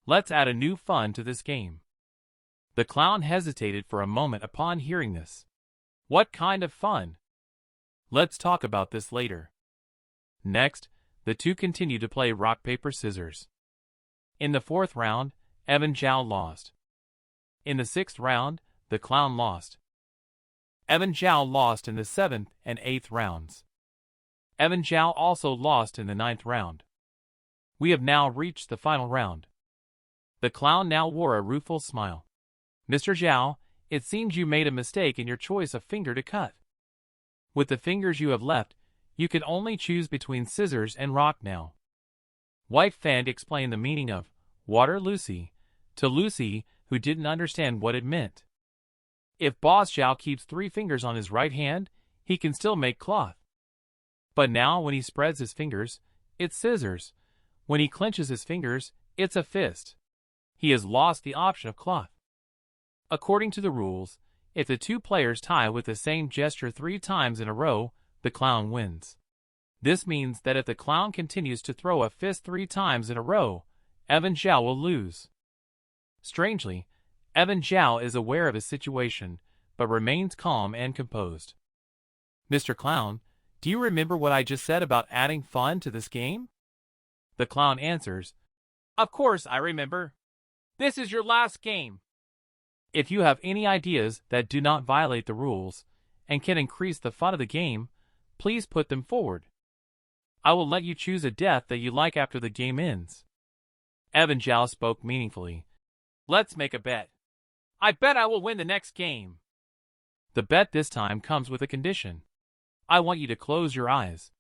Let's add a new fun to this game." The clown hesitated for a moment upon hearing this. What kind of fun? Let's talk about this later. Next, the two continued to play rock, paper, scissors. In the 4th round, Evan Zhao lost. In the 6th round, the clown lost. Evan Zhao lost in the 7th and 8th rounds. Evan Zhao also lost in the 9th round. We have now reached the final round. The clown now wore a rueful smile. "Mr. Zhao, it seems you made a mistake in your choice of finger to cut. With the fingers you have left, you can only choose between scissors and rock now." White Fan explained the meaning of "Water Lucy" to Lucy, who didn't understand what it meant. If Boss Zhao keeps 3 fingers on his right hand, he can still make cloth. But now when he spreads his fingers, it's scissors. When he clenches his fingers, it's a fist. He has lost the option of cloth. According to the rules, if the 2 players tie with the same gesture 3 times in a row, the clown wins. This means that if the clown continues to throw a fist 3 times in a row, Evan Zhao will lose. Strangely, Evan Zhao is aware of his situation, but remains calm and composed. "Mr. Clown, do you remember what I just said about adding fun to this game?" The clown answers, "Of course I remember. This is your last game. If you have any ideas that do not violate the rules and can increase the fun of the game, please put them forward. I will let you choose a death that you like after the game ends." Evan Zhao spoke meaningfully. "Let's make a bet. I bet I will win the next game." The bet this time comes with a condition. I want you to close your eyes.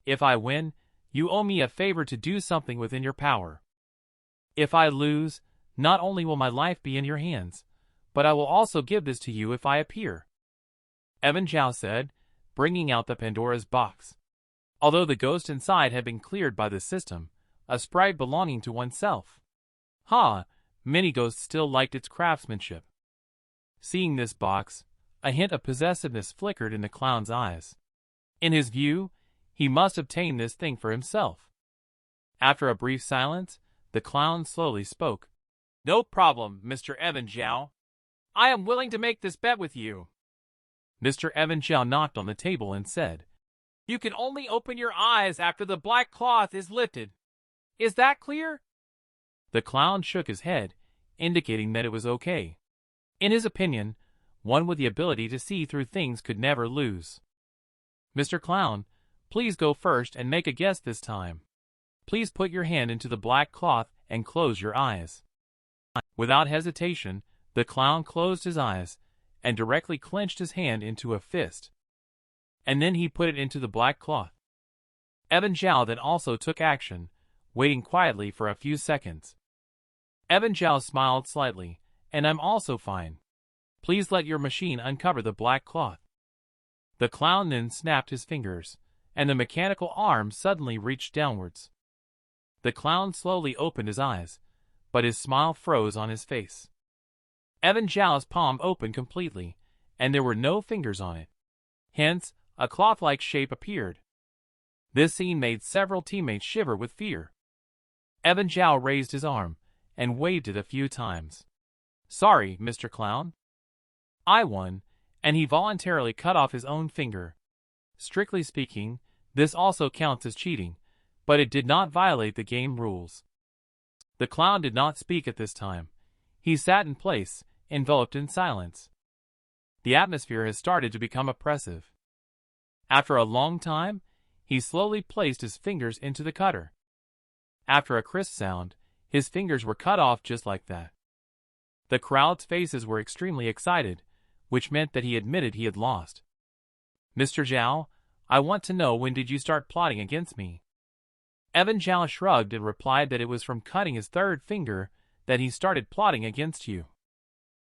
If I win, you owe me a favor to do something within your power. If I lose, not only will my life be in your hands, but I will also give this to you if I appear." Evan Zhao said, bringing out the Pandora's box. Although the ghost inside had been cleared by the system, a sprite belonging to oneself. Many ghosts still liked its craftsmanship. Seeing this box, a hint of possessiveness flickered in the clown's eyes. In his view, he must obtain this thing for himself. After a brief silence, the clown slowly spoke. "No problem, Mr. Evan Zhao. I am willing to make this bet with you." Mr. Evan Zhao knocked on the table and said, "You can only open your eyes after the black cloth is lifted. Is that clear?" The clown shook his head, indicating that it was okay. In his opinion, one with the ability to see through things could never lose. "Mr. Clown, please go first and make a guess this time. Please put your hand into the black cloth and close your eyes." Without hesitation, the clown closed his eyes and directly clenched his hand into a fist. And then he put it into the black cloth. Evan Zhao then also took action, waiting quietly for a few seconds. Evan Zhao smiled slightly, "And I'm also fine. Please let your machine uncover the black cloth." The clown then snapped his fingers, and the mechanical arm suddenly reached downwards. The clown slowly opened his eyes, but his smile froze on his face. Evan Zhao's palm opened completely, and there were no fingers on it. Hence, a cloth-like shape appeared. This scene made several teammates shiver with fear. Evan Zhao raised his arm and waved it a few times. "Sorry, Mr. Clown. I won," and he voluntarily cut off his own finger. Strictly speaking, this also counts as cheating, but it did not violate the game rules. The clown did not speak at this time. He sat in place, enveloped in silence. The atmosphere has started to become oppressive. After a long time, he slowly placed his fingers into the cutter. After a crisp sound, his fingers were cut off just like that. The crowd's faces were extremely excited, which meant that he admitted he had lost. "Mr. Zhao, I want to know, when did you start plotting against me?" Evan Zhao shrugged and replied that it was from cutting his 3rd finger that he started plotting against you.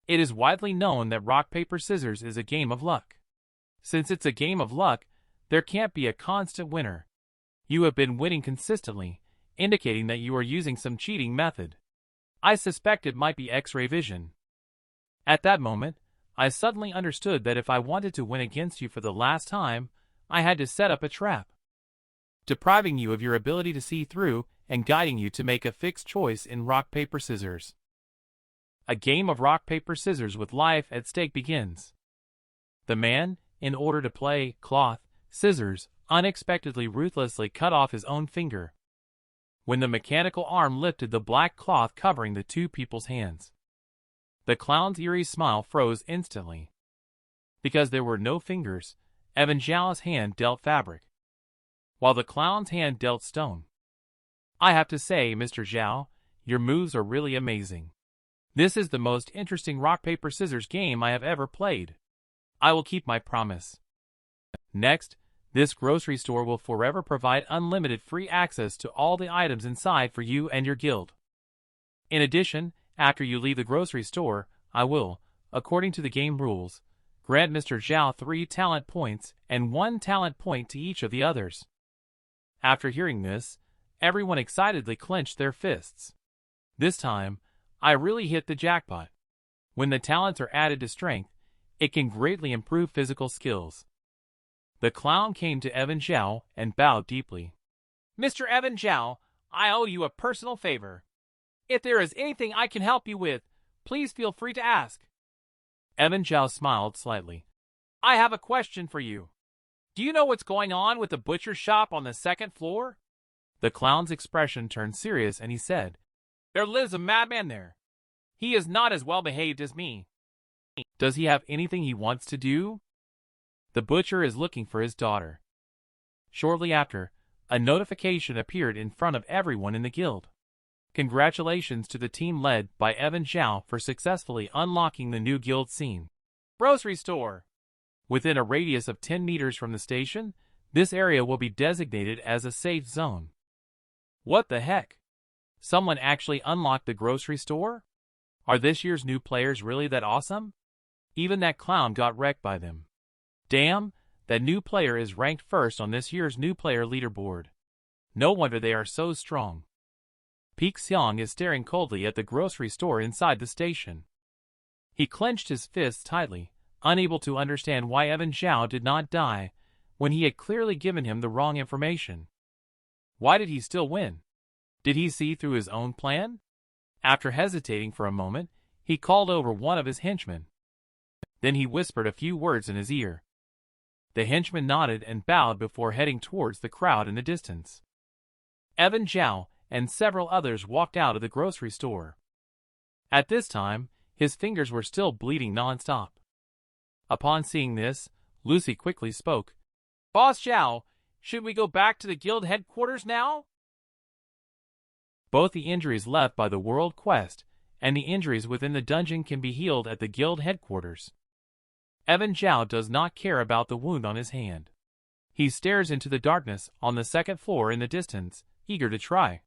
"It is widely known that rock, paper, scissors is a game of luck. Since it's a game of luck, there can't be a constant winner. You have been winning consistently, indicating that you are using some cheating method. I suspect it might be X-ray vision." At that moment, I suddenly understood that if I wanted to win against you for the last time, I had to set up a trap. depriving you of your ability to see through and guiding you to make a fixed choice in rock, paper, scissors. A game of rock, paper, scissors with life at stake begins. The man, in order to play cloth, scissors, unexpectedly ruthlessly cut off his own finger. When the mechanical arm lifted the black cloth covering the two people's hands, the clown's eerie smile froze instantly. Because there were no fingers, Evan Zhao's hand dealt fabric, while the clown's hand dealt stone. I have to say, Mr. Zhao, your moves are really amazing. This is the most interesting rock, paper, scissors game I have ever played. I will keep my promise. Next, this grocery store will forever provide unlimited free access to all the items inside for you and your guild. In addition, after you leave the grocery store, I will, according to the game rules, grant Mr. Zhao 3 talent points and 1 talent point to each of the others. After hearing this, everyone excitedly clenched their fists. This time, I really hit the jackpot. When the talents are added to strength, it can greatly improve physical skills. The clown came to Evan Zhao and bowed deeply. Mr. Evan Zhao, I owe you a personal favor. If there is anything I can help you with, please feel free to ask. Evan Zhao smiled slightly. I have a question for you. Do you know what's going on with the butcher shop on the 2nd floor? The clown's expression turned serious and he said, There lives a madman there. He is not as well behaved as me. Does he have anything he wants to do? The butcher is looking for his daughter. Shortly after, a notification appeared in front of everyone in the guild. Congratulations to the team led by Evan Zhao for successfully unlocking the new guild scene. Grocery store. Within a radius of 10 meters from the station, this area will be designated as a safe zone. What the heck? Someone actually unlocked the grocery store? Are this year's new players really that awesome? Even that clown got wrecked by them. Damn, that new player is ranked first on this year's new player leaderboard. No wonder they are so strong. Peek Xiang is staring coldly at the grocery store inside the station. He clenched his fists tightly, unable to understand why Evan Zhao did not die when he had clearly given him the wrong information. Why did he still win? Did he see through his own plan? After hesitating for a moment, he called over one of his henchmen. Then he whispered a few words in his ear. The henchman nodded and bowed before heading towards the crowd in the distance. Evan Zhao and several others walked out of the grocery store. At this time, his fingers were still bleeding non-stop. Upon seeing this, Lucy quickly spoke. Boss Zhao, should we go back to the guild headquarters now? Both the injuries left by the world quest and the injuries within the dungeon can be healed at the guild headquarters. Evan Zhao does not care about the wound on his hand. He stares into the darkness on the 2nd floor in the distance, eager to try.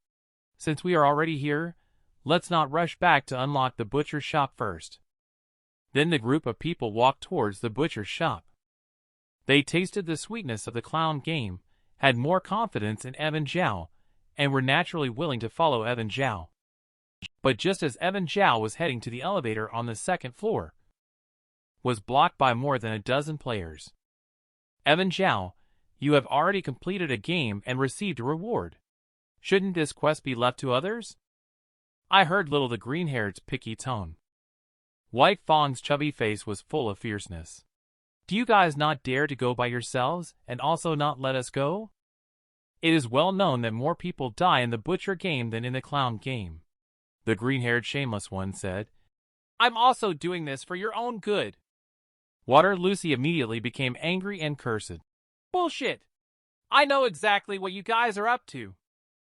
Since we are already here, let's not rush back to unlock the butcher's shop first. Then the group of people walked towards the butcher's shop. They tasted the sweetness of the clown game, had more confidence in Evan Zhao, and were naturally willing to follow Evan Zhao. But just as Evan Zhao was heading to the elevator on the 2nd floor, was blocked by more than a dozen players. Evan Zhao, you have already completed a game and received a reward. Shouldn't this quest be left to others? I heard little the green-haired's picky tone. White Fong's chubby face was full of fierceness. Do you guys not dare to go by yourselves and also not let us go? It is well known that more people die in the butcher game than in the clown game. The green-haired shameless one said, I'm also doing this for your own good. Water Lucy immediately became angry and cursed. Bullshit! I know exactly what you guys are up to.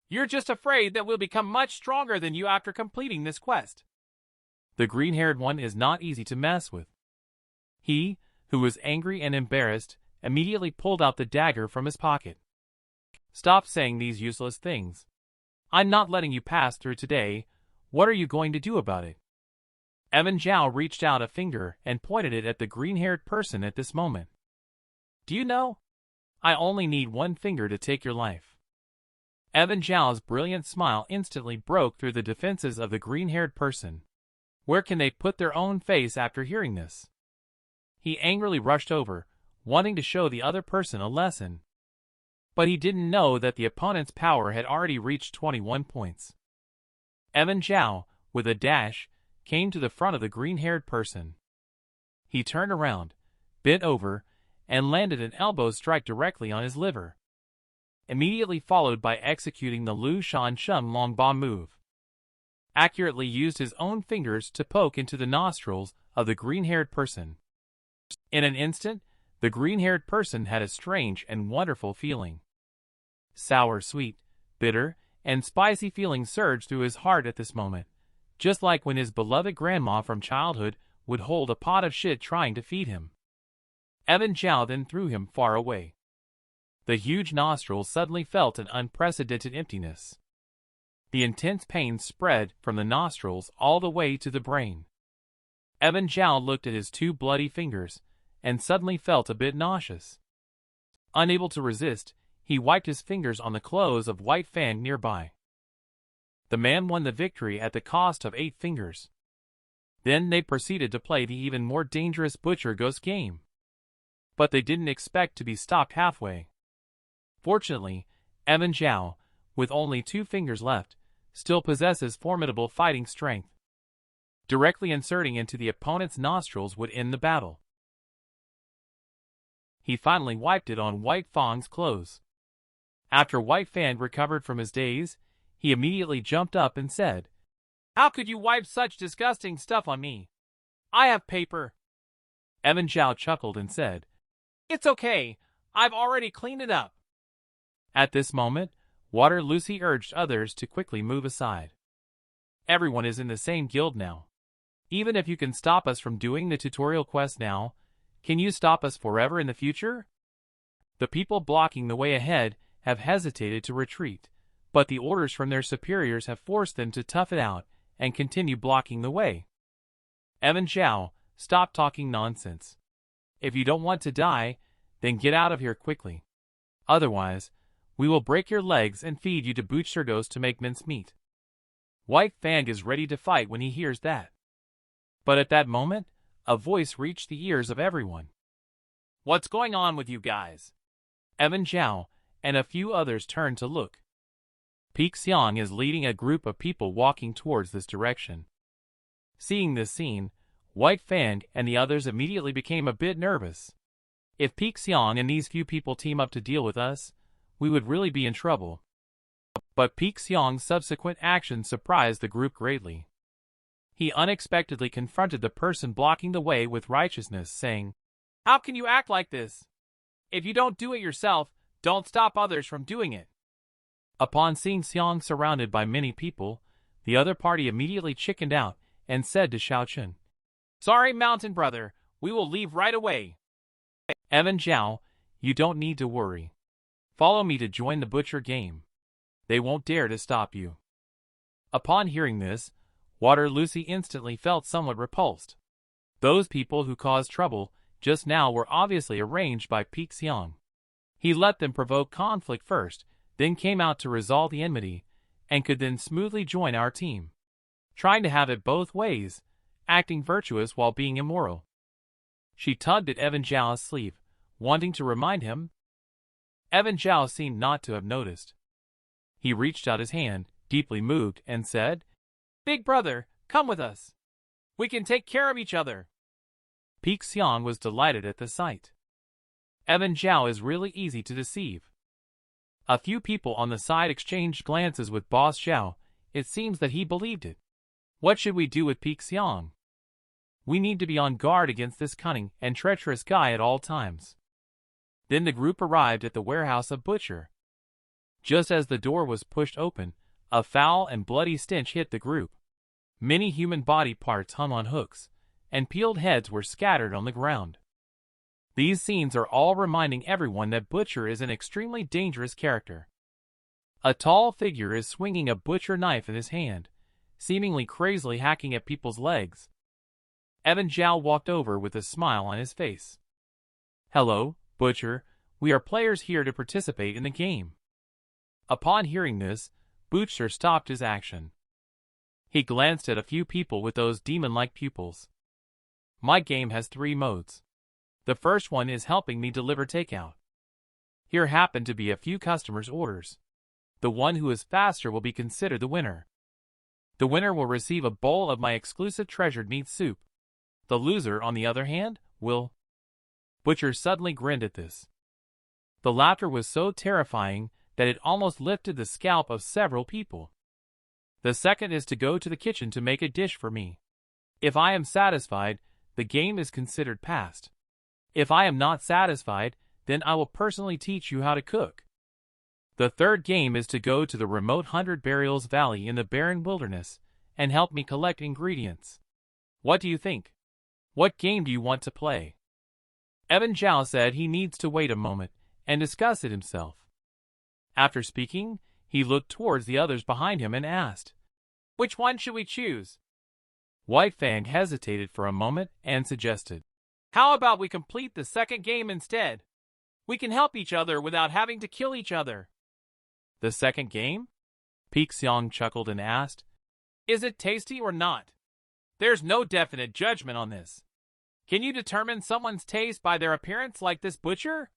You're just afraid that we'll become much stronger than you after completing this quest. The green-haired one is not easy to mess with. He, who was angry and embarrassed, immediately pulled out the dagger from his pocket. Stop saying these useless things. I'm not letting you pass through today. What are you going to do about it? Evan Zhao reached out a finger and pointed it at the green-haired person at this moment. Do you know? I only need one finger to take your life. Evan Zhao's brilliant smile instantly broke through the defenses of the green-haired person. Where can they put their own face after hearing this? He angrily rushed over, wanting to show the other person a lesson. But he didn't know that the opponent's power had already reached 21 points. Evan Zhao, with a dash, came to the front of the green-haired person. He turned around, bent over, and landed an elbow strike directly on his liver, immediately followed by executing the Lu Shan Shum Long Ba move. Accurately used his own fingers to poke into the nostrils of the green-haired person. In an instant, the green-haired person had a strange and wonderful feeling. Sour, sweet, bitter, and spicy feelings surged through his heart at this moment, just like when his beloved grandma from childhood would hold a pot of shit trying to feed him. Evan Zhao then threw him far away. The huge nostrils suddenly felt an unprecedented emptiness. The intense pain spread from the nostrils all the way to the brain. Evan Zhao looked at his two bloody fingers and suddenly felt a bit nauseous. Unable to resist, he wiped his fingers on the clothes of White Fang nearby. The man won the victory at the cost of 8 fingers. Then they proceeded to play the even more dangerous Butcher Ghost game. But they didn't expect to be stopped halfway. Fortunately, Evan Zhao, with only 2 fingers left, still possesses formidable fighting strength. Directly inserting into the opponent's nostrils would end the battle. He finally wiped it on White Fang's clothes. After White Fang recovered from his daze, he immediately jumped up and said, "How could you wipe such disgusting stuff on me? I have paper." Evan Zhao chuckled and said, "It's okay, I've already cleaned it up." At this moment, Water Lucy urged others to quickly move aside. "Everyone is in the same guild now. Even if you can stop us from doing the tutorial quest now, can you stop us forever in the future?" The people blocking the way ahead have hesitated to retreat, but the orders from their superiors have forced them to tough it out and continue blocking the way. Evan Zhao, stop talking nonsense. If you don't want to die, then get out of here quickly. Otherwise, we will break your legs and feed you to butchers to make mincemeat. White Fang is ready to fight when he hears that. But at that moment, a voice reached the ears of everyone. "What's going on with you guys?" Evan Zhao and a few others turned to look. Peak Xiang is leading a group of people walking towards this direction. Seeing this scene, White Fang and the others immediately became a bit nervous. If Peak Xiang and these few people team up to deal with us, we would really be in trouble. But Peak Xiang's subsequent actions surprised the group greatly. He unexpectedly confronted the person blocking the way with righteousness, saying, "How can you act like this? If you don't do it yourself, don't stop others from doing it." Upon seeing Xiang surrounded by many people, the other party immediately chickened out and said to Xiaochun, "Sorry, Mountain Brother, we will leave right away." "Evan Zhao, you don't need to worry. Follow me to join the butcher game. They won't dare to stop you." Upon hearing this, Water Lucy instantly felt somewhat repulsed. Those people who caused trouble just now were obviously arranged by Peak Xiang. He let them provoke conflict first, then came out to resolve the enmity, and could then smoothly join our team. Trying to have it both ways, acting virtuous while being immoral. She tugged at Evan Zhao's sleeve, wanting to remind him. Evan Zhao seemed not to have noticed. He reached out his hand, deeply moved, and said, "Big brother, come with us. We can take care of each other." Peak Xiang was delighted at the sight. Evan Zhao is really easy to deceive. A few people on the side exchanged glances with Boss Zhao. It seems that he believed it. What should we do with Peak Xiang? We need to be on guard against this cunning and treacherous guy at all times. Then the group arrived at the warehouse of Butcher. Just as the door was pushed open, a foul and bloody stench hit the group. Many human body parts hung on hooks, and peeled heads were scattered on the ground. These scenes are all reminding everyone that Butcher is an extremely dangerous character. A tall figure is swinging a butcher knife in his hand, seemingly crazily hacking at people's legs. Evan Zhao walked over with a smile on his face. "Hello, Butcher, we are players here to participate in the game." Upon hearing this, Butcher stopped his action. He glanced at a few people with those demon-like pupils. "My game has 3 modes. The first one is helping me deliver takeout. Here happen to be a few customers' orders. The one who is faster will be considered the winner. The winner will receive a bowl of my exclusive treasured meat soup. The loser, on the other hand, will... Butcher suddenly grinned at this. The laughter was so terrifying that it almost lifted the scalp of several people. The second is to go to the kitchen to make a dish for me. If I am satisfied, the game is considered passed. If I am not satisfied, then I will personally teach you how to cook. The third game is to go to the remote 100 Burials Valley in the barren wilderness and help me collect ingredients. What do you think? What game do you want to play? Evan Zhao said he needs to wait a moment and discuss it himself. After speaking, he looked towards the others behind him and asked, "Which one should we choose?" White Fang hesitated for a moment and suggested, "How about we complete the second game instead? We can help each other without having to kill each other." "The second game?" Peak Xiong chuckled and asked, "Is it tasty or not? There's no definite judgment on this. Can you determine someone's taste by their appearance like this butcher?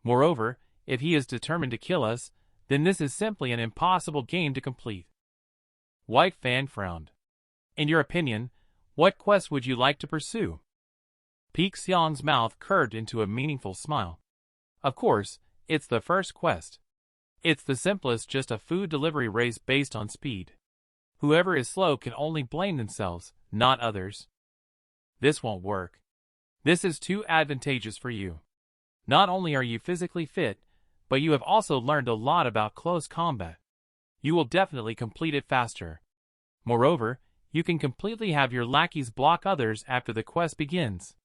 Moreover, if he is determined to kill us, then this is simply an impossible game to complete." White Fang frowned. "In your opinion, what quest would you like to pursue?" Peak Xiong's mouth curved into a meaningful smile. "Of course, it's the first quest. It's the simplest, just a food delivery race based on speed. Whoever is slow can only blame themselves, not others." "This won't work. This is too advantageous for you. Not only are you physically fit, but you have also learned a lot about close combat. You will definitely complete it faster. Moreover, you can completely have your lackeys block others after the quest begins."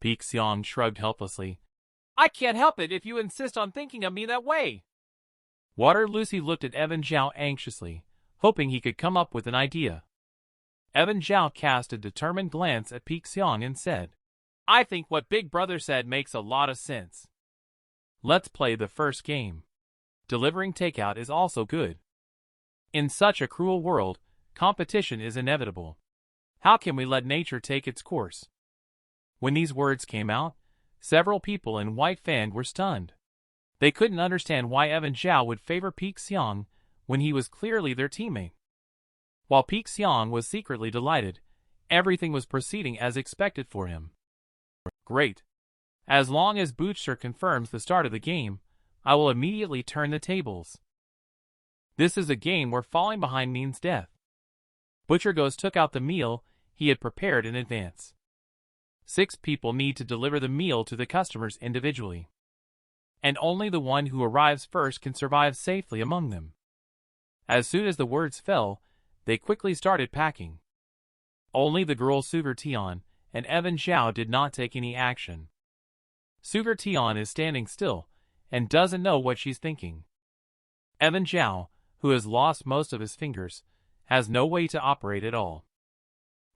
Peak Xiong shrugged helplessly. "I can't help it if you insist on thinking of me that way." Water Lucy looked at Evan Zhao anxiously, hoping he could come up with an idea. Evan Zhao cast a determined glance at Peak Xiong and said, "I think what Big Brother said makes a lot of sense. Let's play the first game. Delivering takeout is also good. In such a cruel world, competition is inevitable. How can we let nature take its course?" When these words came out, several people in White Fang were stunned. They couldn't understand why Evan Zhao would favor Peak Xiong when he was clearly their teammate. While Peak Xiong was secretly delighted, everything was proceeding as expected for him. "Great. As long as Butcher confirms the start of the game, I will immediately turn the tables. This is a game where falling behind means death." Butcher took out the meal he had prepared in advance. 6 people need to deliver the meal to the customers individually. And only the one who arrives first can survive safely among them. As soon as the words fell, they quickly started packing. Only the girl Sugar Tian and Evan Zhao did not take any action. Sugar Tian is standing still and doesn't know what she's thinking. Evan Zhao, who has lost most of his fingers, has no way to operate at all.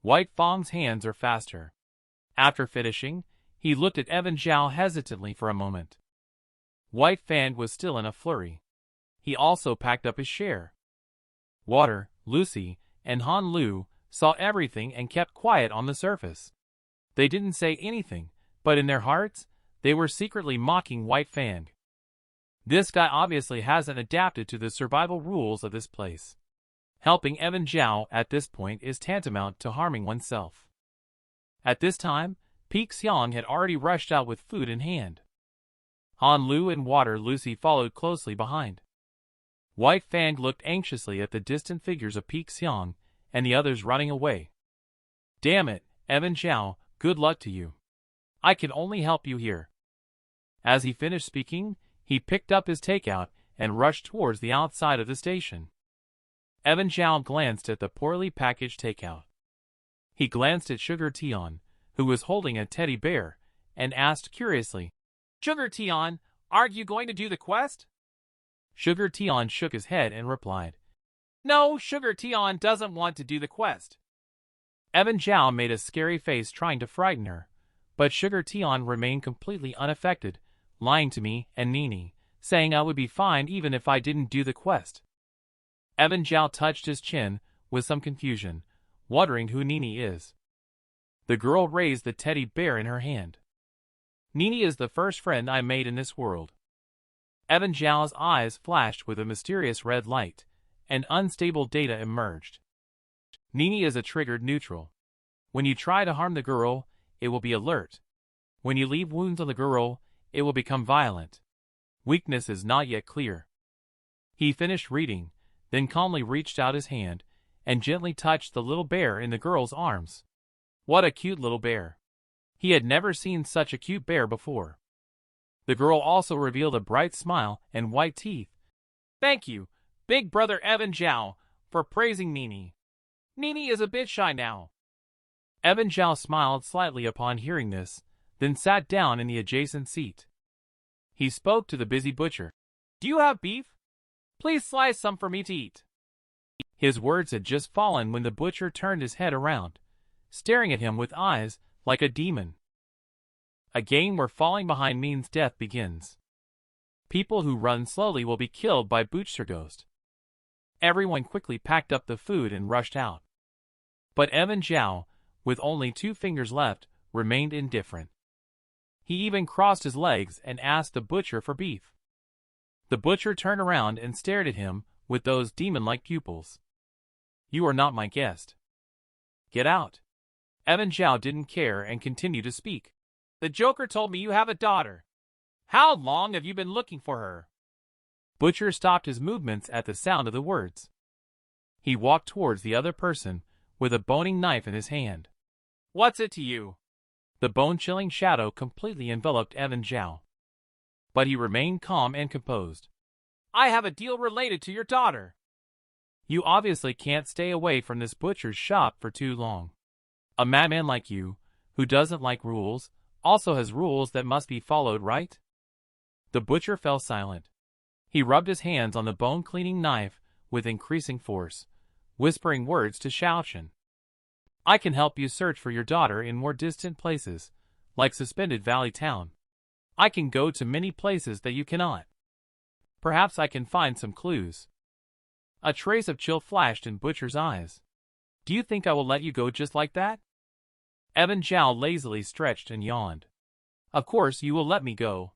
White Fang's hands are faster. After finishing, he looked at Evan Zhao hesitantly for a moment. White Fang was still in a flurry. He also packed up his share. Water, Lucy, and Han Lu saw everything and kept quiet on the surface. They didn't say anything, but in their hearts, they were secretly mocking White Fang. This guy obviously hasn't adapted to the survival rules of this place. Helping Evan Zhao at this point is tantamount to harming oneself. At this time, Peak Xiong had already rushed out with food in hand. Han Lu and Water Lucy followed closely behind. White Fang looked anxiously at the distant figures of Peak Xiong and the others running away. "Damn it, Evan Zhao, good luck to you. I can only help you here." As he finished speaking, he picked up his takeout and rushed towards the outside of the station. Evan Zhao glanced at the poorly packaged takeout. He glanced at Sugar Tian, who was holding a teddy bear, and asked curiously, "Sugar Tian, aren't you going to do the quest?" Sugar Tian shook his head and replied, "No, Sugar Tian doesn't want to do the quest." Evan Zhao made a scary face trying to frighten her, but Sugar Tian remained completely unaffected, lying to me and Nini, saying I would be fine even if I didn't do the quest. Evan Zhao touched his chin with some confusion, wondering who Nini is. The girl raised the teddy bear in her hand. "Nini is the first friend I made in this world. Evan Zhao's eyes flashed with a mysterious red light, and unstable data emerged. Nini is a triggered neutral. When you try to harm the girl, it will be alert. When you leave wounds on the girl, it will become violent. Weakness is not yet clear. He finished reading, then calmly reached out his hand and gently touched the little bear in the girl's arms. What a cute little bear. He had never seen such a cute bear before. The girl also revealed a bright smile and white teeth. Thank you, big brother Evan Zhao, for praising Nini. Nini is a bit shy now. Evan Zhao smiled slightly upon hearing this, then sat down in the adjacent seat. He spoke to the busy butcher. Do you have beef? Please slice some for me to eat. His words had just fallen when the butcher turned his head around, staring at him with eyes like a demon. A game where falling behind means death begins. People who run slowly will be killed by Butcher Ghost. Everyone quickly packed up the food and rushed out. But Evan Zhao, with only 2 fingers left, remained indifferent. He even crossed his legs and asked the butcher for beef. The butcher turned around and stared at him with those demon-like pupils. You are not my guest. Get out. Evan Zhao didn't care and continued to speak. The Joker told me you have a daughter. How long have you been looking for her? Butcher stopped his movements at the sound of the words. He walked towards the other person with a boning knife in his hand. What's it to you? The bone-chilling shadow completely enveloped Evan Zhao. But he remained calm and composed. I have a deal related to your daughter. You obviously can't stay away from this butcher's shop for too long. A madman like you, who doesn't like rules, also has rules that must be followed, right? The butcher fell silent. He rubbed his hands on the bone-cleaning knife with increasing force, whispering words to Shaochen. I can help you search for your daughter in more distant places, like Suspended Valley Town. I can go to many places that you cannot. Perhaps I can find some clues. A trace of chill flashed in Butcher's eyes. Do you think I will let you go just like that? Evan Zhao lazily stretched and yawned. Of course you will let me go.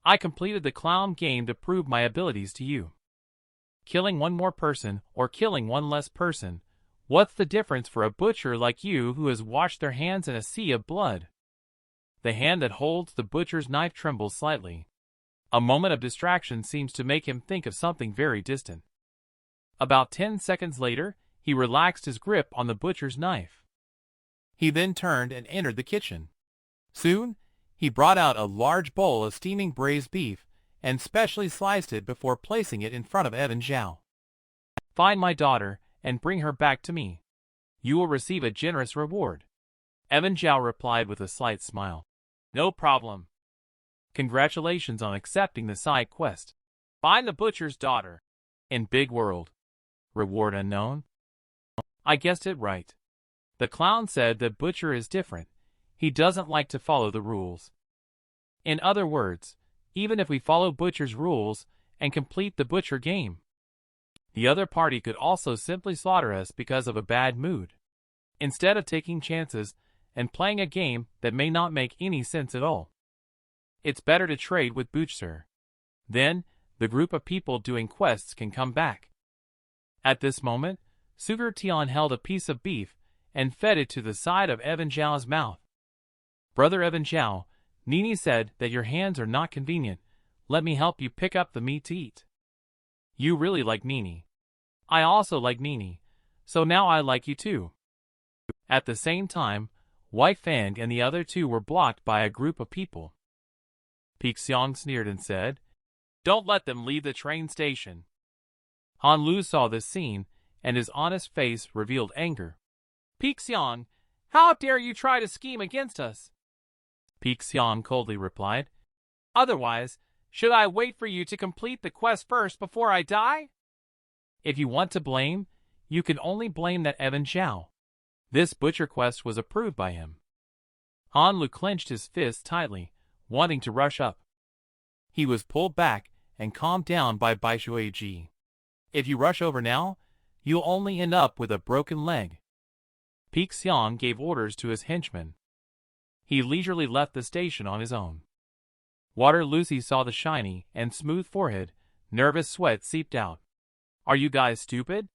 I completed the clown game to prove my abilities to you. Killing one more person or killing one less person, what's the difference for a butcher like you who has washed their hands in a sea of blood? The hand that holds the butcher's knife trembles slightly. A moment of distraction seems to make him think of something very distant. About 10 seconds later, he relaxed his grip on the butcher's knife. He then turned and entered the kitchen. Soon, he brought out a large bowl of steaming braised beef and specially sliced it before placing it in front of Evan Zhao. Find my daughter and bring her back to me. You will receive a generous reward. Evan Zhao replied with a slight smile. No problem. Congratulations on accepting the side quest. Find the butcher's daughter. In Big World. Reward unknown? I guessed it right. The clown said that Butcher is different. He doesn't like to follow the rules. In other words, even if we follow Butcher's rules and complete the Butcher game, the other party could also simply slaughter us because of a bad mood. Instead of taking chances and playing a game that may not make any sense at all, it's better to trade with Butcher. Then, the group of people doing quests can come back. At this moment, Sugar Tian held a piece of beef and fed it to the side of Evan Zhao's mouth. Brother Evan Zhao, Nini said that your hands are not convenient. Let me help you pick up the meat to eat. You really like Nini. I also like Nini, so now I like you too. At the same time, White Fang and the other two were blocked by a group of people. Peak Xiong sneered and said, Don't let them leave the train station. Han Lu saw this scene, and his honest face revealed anger. Peak Xiong, how dare you try to scheme against us? Peak Xiong coldly replied, Otherwise, should I wait for you to complete the quest first before I die? If you want to blame, you can only blame that Evan Zhao. This butcher quest was approved by him. Han Lu clenched his fists tightly, wanting to rush up. He was pulled back and calmed down by Bai Shuiji. If you rush over now, you'll only end up with a broken leg. Peak Xiong gave orders to his henchmen. He leisurely left the station on his own. Water Lucy saw the shiny and smooth forehead. Nervous sweat seeped out. Are you guys stupid?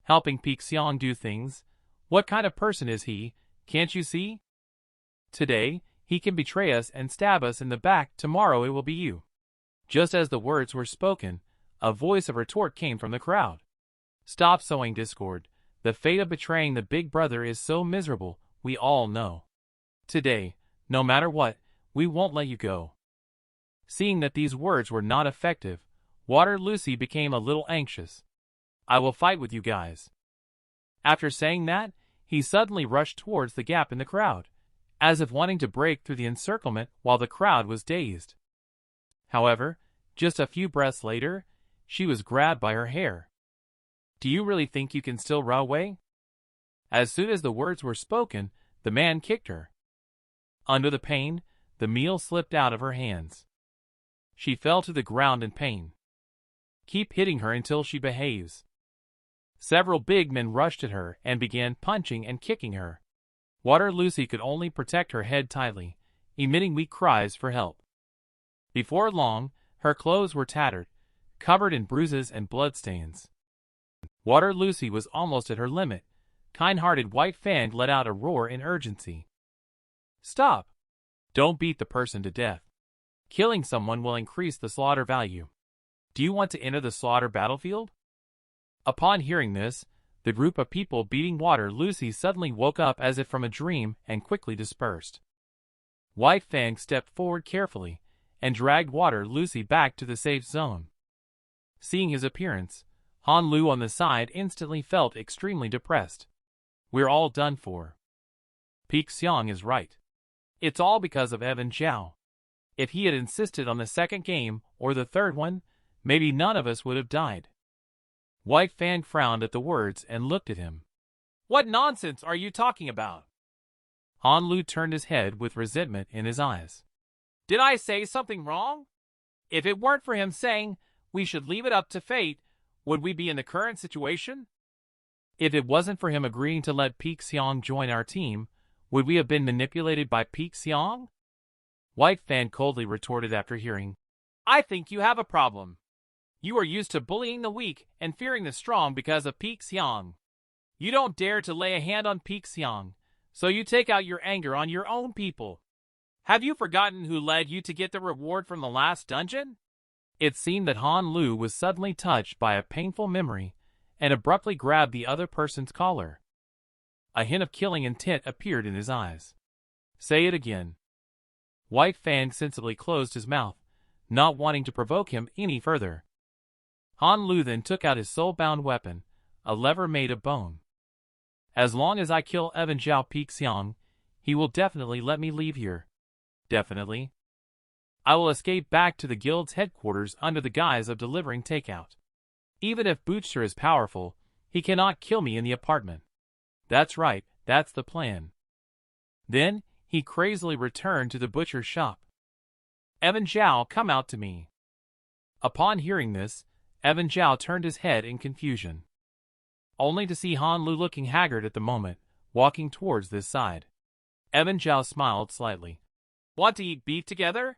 Helping Peak Xiang do things? What kind of person is he? Can't you see? Today, he can betray us and stab us in the back. Tomorrow it will be you. Just as the words were spoken, a voice of retort came from the crowd. Stop sowing discord. The fate of betraying the big brother is so miserable, we all know. Today, no matter what, we won't let you go. Seeing that these words were not effective, Water Lucy became a little anxious. I will fight with you guys. After saying that, he suddenly rushed towards the gap in the crowd, as if wanting to break through the encirclement while the crowd was dazed. However, just a few breaths later, she was grabbed by her hair. Do you really think you can still run away? As soon as the words were spoken, the man kicked her. Under the pain, the meal slipped out of her hands. She fell to the ground in pain. Keep hitting her until she behaves. Several big men rushed at her and began punching and kicking her. Water Lucy could only protect her head tightly, emitting weak cries for help. Before long, her clothes were tattered, covered in bruises and bloodstains. Water Lucy was almost at her limit. Kind-hearted White Fang let out a roar in urgency. Stop! Don't beat the person to death. Killing someone will increase the slaughter value. Do you want to enter the slaughter battlefield? Upon hearing this, the group of people beating Water Lucy suddenly woke up as if from a dream and quickly dispersed. White Fang stepped forward carefully and dragged Water Lucy back to the safe zone. Seeing his appearance, Han Lu on the side instantly felt extremely depressed. We're all done for. Peak Xiang is right. It's all because of Evan Zhao. If he had insisted on the second game or the third one, maybe none of us would have died. White Fang frowned at the words and looked at him. What nonsense are you talking about? Han Lu turned his head with resentment in his eyes. Did I say something wrong? If it weren't for him saying we should leave it up to fate, would we be in the current situation? If it wasn't for him agreeing to let Peak Xiang join our team, would we have been manipulated by Peak Xiang? White Fang coldly retorted after hearing. I think you have a problem. You are used to bullying the weak and fearing the strong because of Peak Xiang. You don't dare to lay a hand on Peak Xiang, so you take out your anger on your own people. Have you forgotten who led you to get the reward from the last dungeon? It seemed that Han Lu was suddenly touched by a painful memory and abruptly grabbed the other person's collar. A hint of killing intent appeared in his eyes. Say it again. White Fang sensibly closed his mouth, not wanting to provoke him any further. Han Lu then took out his soul-bound weapon, a lever made of bone. As long as I kill Evan Zhao Peak Xiang, he will definitely let me leave here. Definitely. I will escape back to the guild's headquarters under the guise of delivering takeout. Even if Butcher is powerful, he cannot kill me in the apartment. That's right, that's the plan. Then, he crazily returned to the butcher's shop. Evan Zhao, come out to me. Upon hearing this, Evan Zhao turned his head in confusion, only to see Han Lu looking haggard at the moment, walking towards this side. Evan Zhao smiled slightly. Want to eat beef together?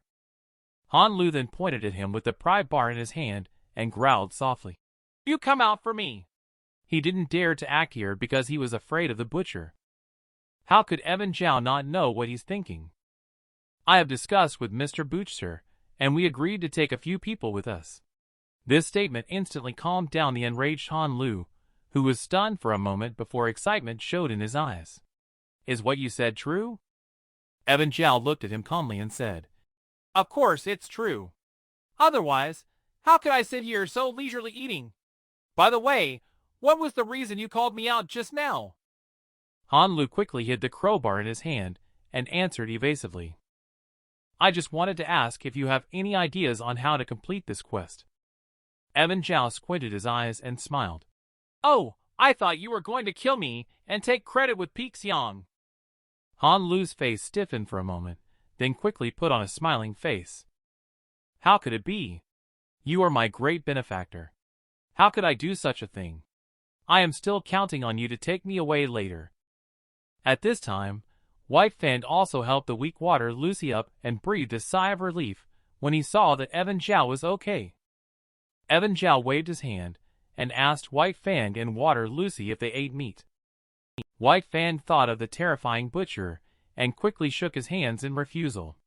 Han Lu then pointed at him with the pry bar in his hand and growled softly. You come out for me. He didn't dare to act here because he was afraid of the butcher. How could Evan Zhao not know what he's thinking? I have discussed with Mr. Butcher, and we agreed to take a few people with us. This statement instantly calmed down the enraged Han Lu, who was stunned for a moment before excitement showed in his eyes. Is what you said true? Evan Zhao looked at him calmly and said, Of course it's true. Otherwise, how could I sit here so leisurely eating? By the way, what was the reason you called me out just now? Han Lu quickly hid the crowbar in his hand and answered evasively. I just wanted to ask if you have any ideas on how to complete this quest. Evan Zhao squinted his eyes and smiled. Oh, I thought you were going to kill me and take credit with Peak Xiang. Han Lu's face stiffened for a moment, then quickly put on a smiling face. How could it be? You are my great benefactor. How could I do such a thing? I am still counting on you to take me away later. At this time, White Fang also helped the weak Water Lucy up and breathed a sigh of relief when he saw that Evan Zhao was okay. Evan Zhao waved his hand and asked White Fang and Water Lucy if they ate meat. White Fang thought of the terrifying butcher and quickly shook his hands in refusal.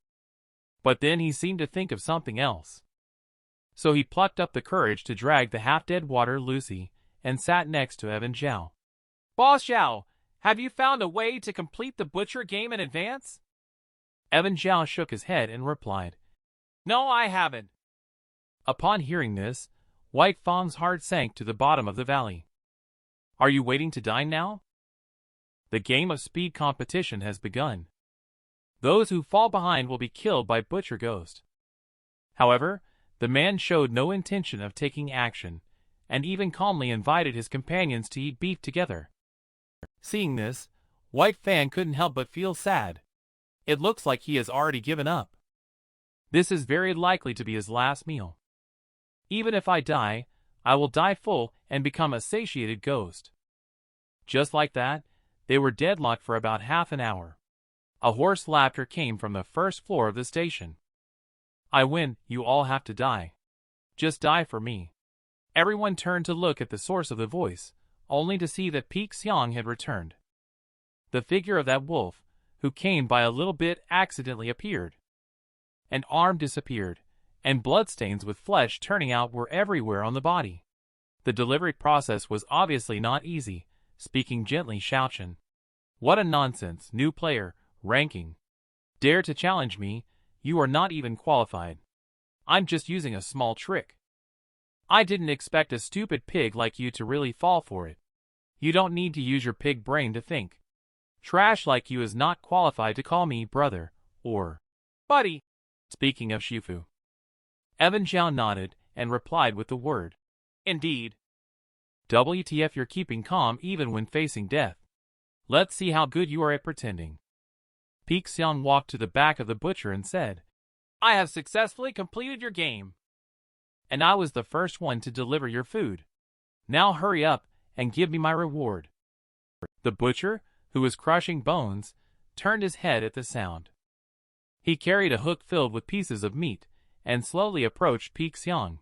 But then he seemed to think of something else. So he plucked up the courage to drag the half-dead Water Lucy and sat next to Evan Zhao. "Boss Zhao, have you found a way to complete the butcher game in advance?" Evan Zhao shook his head and replied, "No, I haven't." Upon hearing this, White Fang's heart sank to the bottom of the valley. "Are you waiting to dine now? The game of speed competition has begun. Those who fall behind will be killed by Butcher Ghost." However, the man showed no intention of taking action, and even calmly invited his companions to eat beef together. Seeing this, White Fang couldn't help but feel sad. It looks like he has already given up. This is very likely to be his last meal. Even if I die, I will die full and become a satiated ghost. Just like that, they were deadlocked for about half an hour. A hoarse laughter came from the first floor of the station. "I win, you all have to die. Just die for me." Everyone turned to look at the source of the voice, only to see that Peak Xiang had returned. The figure of that wolf, who came by a little bit, accidentally appeared. An arm disappeared, and bloodstains with flesh turning out were everywhere on the body. The delivery process was obviously not easy, speaking gently Xiaochen. "What a nonsense, new player, ranking. Dare to challenge me, you are not even qualified. I'm just using a small trick. I didn't expect a stupid pig like you to really fall for it. You don't need to use your pig brain to think. Trash like you is not qualified to call me brother, or buddy." Speaking of Shifu. Evan Zhao nodded and replied with the word, "Indeed." WTF, you're keeping calm even when facing death. Let's see how good you are at pretending. Peak Xiang walked to the back of the butcher and said, "I have successfully completed your game. And I was the first one to deliver your food. Now hurry up and give me my reward." The butcher, who was crushing bones, turned his head at the sound. He carried a hook filled with pieces of meat and slowly approached Peak Xiang.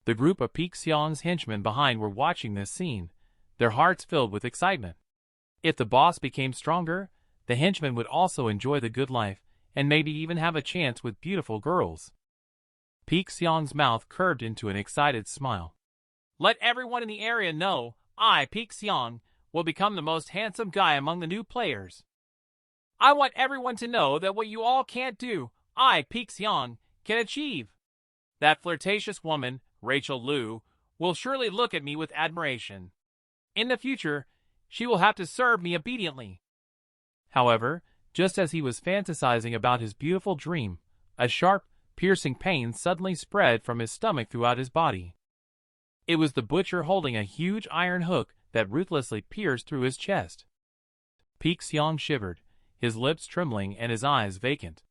The group of Peak Xiang's henchmen behind were watching this scene, their hearts filled with excitement. If the boss became stronger, the henchmen would also enjoy the good life and maybe even have a chance with beautiful girls. Peak Xiang's mouth curved into an excited smile. "Let everyone in the area know I, Peak Xiang, will become the most handsome guy among the new players. I want everyone to know that what you all can't do, I, Peak Xiang, can achieve. That flirtatious woman, Rachel Liu, will surely look at me with admiration. In the future, she will have to serve me obediently." However, just as he was fantasizing about his beautiful dream, a sharp, piercing pain suddenly spread from his stomach throughout his body. It was the butcher holding a huge iron hook that ruthlessly pierced through his chest. Peak Xiang shivered, his lips trembling and his eyes vacant.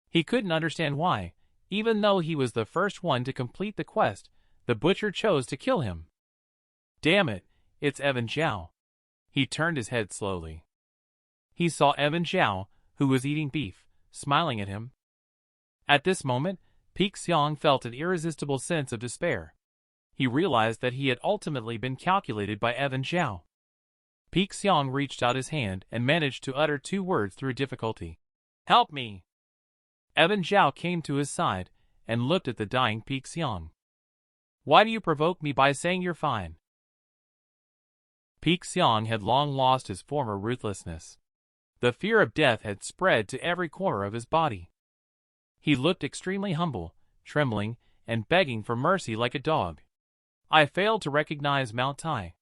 He couldn't understand why, even though he was the first one to complete the quest, the butcher chose to kill him. Damn it, it's Evan Zhao. He turned his head slowly. He saw Evan Zhao, who was eating beef, smiling at him. At this moment, Peak Xiang felt an irresistible sense of despair. He realized that he had ultimately been calculated by Evan Zhao. Peak Xiang reached out his hand and managed to utter 2 words through difficulty. "Help me!" Evan Zhao came to his side and looked at the dying Peak Xiang. "Why do you provoke me by saying you're fine?" Peak Xiang had long lost his former ruthlessness. The fear of death had spread to every corner of his body. He looked extremely humble, trembling, and begging for mercy like a dog. "I failed to recognize Mount Tai.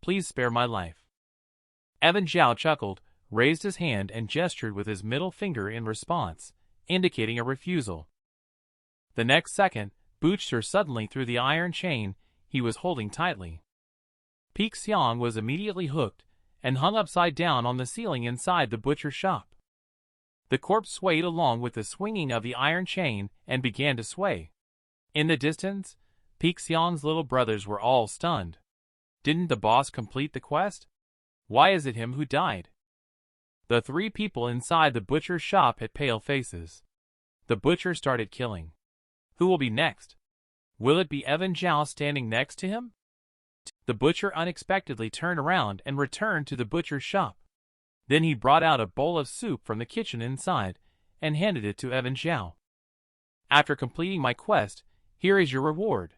Please spare my life." Evan Zhao chuckled, raised his hand and gestured with his middle finger in response, indicating a refusal. The next second, Butcher suddenly threw the iron chain he was holding tightly. Peak Xiang was immediately hooked and hung upside down on the ceiling inside the butcher's shop. The corpse swayed along with the swinging of the iron chain and began to sway. In the distance, Peak Xiang's little brothers were all stunned. Didn't the boss complete the quest? Why is it him who died? The 3 people inside the butcher's shop had pale faces. The butcher started killing. Who will be next? Will it be Evan Zhao standing next to him? The butcher unexpectedly turned around and returned to the butcher's shop. Then he brought out a bowl of soup from the kitchen inside and handed it to Evan Zhao. After completing my quest, here is your reward.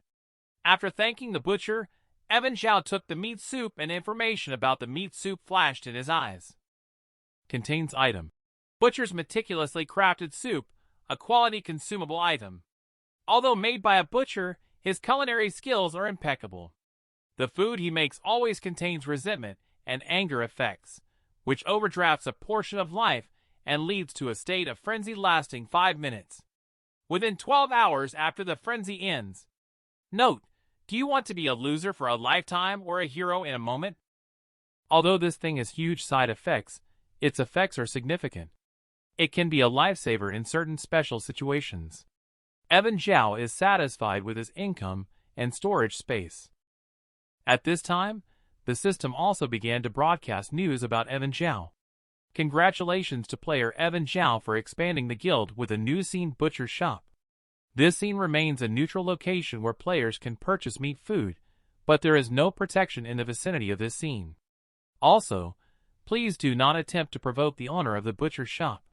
After thanking the butcher, Evan Zhao took the meat soup and information about the meat soup flashed in his eyes. Contains item. Butcher's meticulously crafted soup, a quality consumable item. Although made by a butcher, his culinary skills are impeccable. The food he makes always contains resentment and anger effects, which overdrafts a portion of life and leads to a state of frenzy lasting 5 minutes. Within 12 hours after the frenzy ends. Note, do you want to be a loser for a lifetime or a hero in a moment? Although this thing has huge side effects, its effects are significant. It can be a lifesaver in certain special situations. Evan Zhao is satisfied with his income and storage space. At this time, the system also began to broadcast news about Evan Zhao. Congratulations to player Evan Zhao for expanding the guild with a new scene butcher shop. This scene remains a neutral location where players can purchase meat food, but there is no protection in the vicinity of this scene. Also, please do not attempt to provoke the owner of the butcher shop.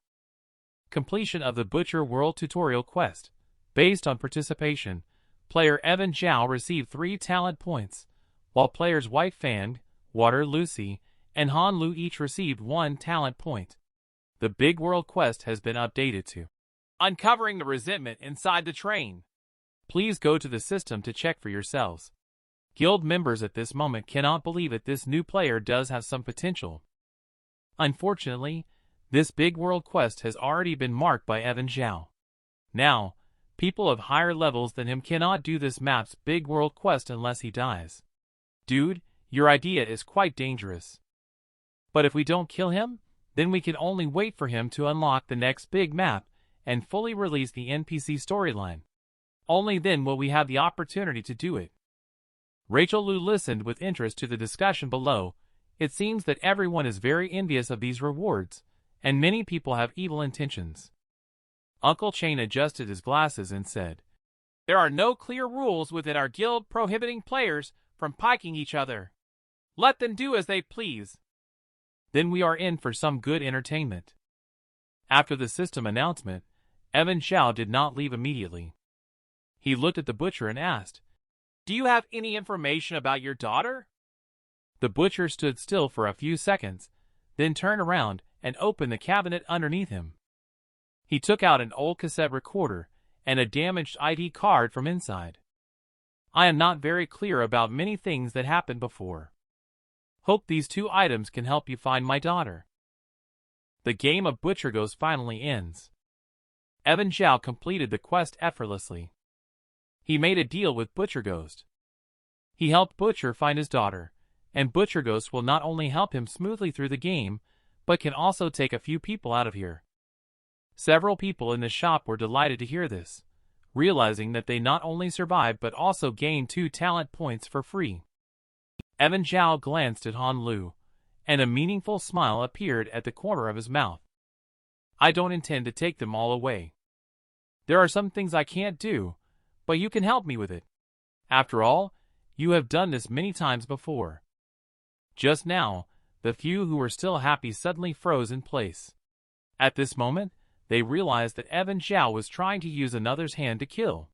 Completion of the Butcher World Tutorial Quest. Based on participation, player Evan Zhao received 3 talent points, while players White Fang, Water Lucy, and Han Lu each received 1 talent point. The Big World Quest has been updated to Uncovering the Resentment Inside the Train. Please go to the system to check for yourselves. Guild members at this moment cannot believe that this new player does have some potential. Unfortunately, this Big World Quest has already been marked by Evan Zhao. Now, people of higher levels than him cannot do this map's Big World Quest unless he dies. Dude, your idea is quite dangerous. But if we don't kill him, then we can only wait for him to unlock the next big map and fully release the NPC storyline. Only then will we have the opportunity to do it. Rachel Lu listened with interest to the discussion below. It seems that everyone is very envious of these rewards, and many people have evil intentions. Uncle Chain adjusted his glasses and said, "There are no clear rules within our guild prohibiting players from piking each other. Let them do as they please. Then we are in for some good entertainment." After the system announcement, Evan Zhao did not leave immediately. He looked at the butcher and asked, "Do you have any information about your daughter?" The butcher stood still for a few seconds, then turned around and opened the cabinet underneath him. He took out an old cassette recorder and a damaged ID card from inside. "I am not very clear about many things that happened before. Hope these 2 items can help you find my daughter." The game of Butcher Ghost finally ends. Evan Zhao completed the quest effortlessly. He made a deal with Butcher Ghost. He helped Butcher find his daughter, and Butcher Ghost will not only help him smoothly through the game, but can also take a few people out of here. Several people in the shop were delighted to hear this, realizing that they not only survived but also gained 2 talent points for free. Evan Zhao glanced at Han Lu, and a meaningful smile appeared at the corner of his mouth. "I don't intend to take them all away. There are some things I can't do, but you can help me with it. After all, you have done this many times before." Just now, the few who were still happy suddenly froze in place. At this moment, they realized that Evan Zhao was trying to use another's hand to kill.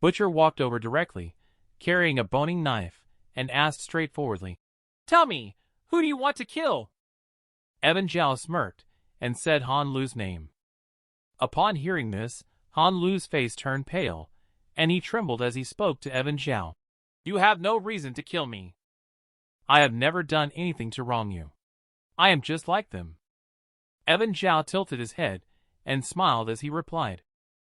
Butcher walked over directly, carrying a boning knife, and asked straightforwardly, "Tell me, who do you want to kill?" Evan Zhao smirked and said Han Lu's name. Upon hearing this, Han Lu's face turned pale, and he trembled as he spoke to Evan Zhao. "You have no reason to kill me. I have never done anything to wrong you. I am just like them." Evan Zhao tilted his head and smiled as he replied,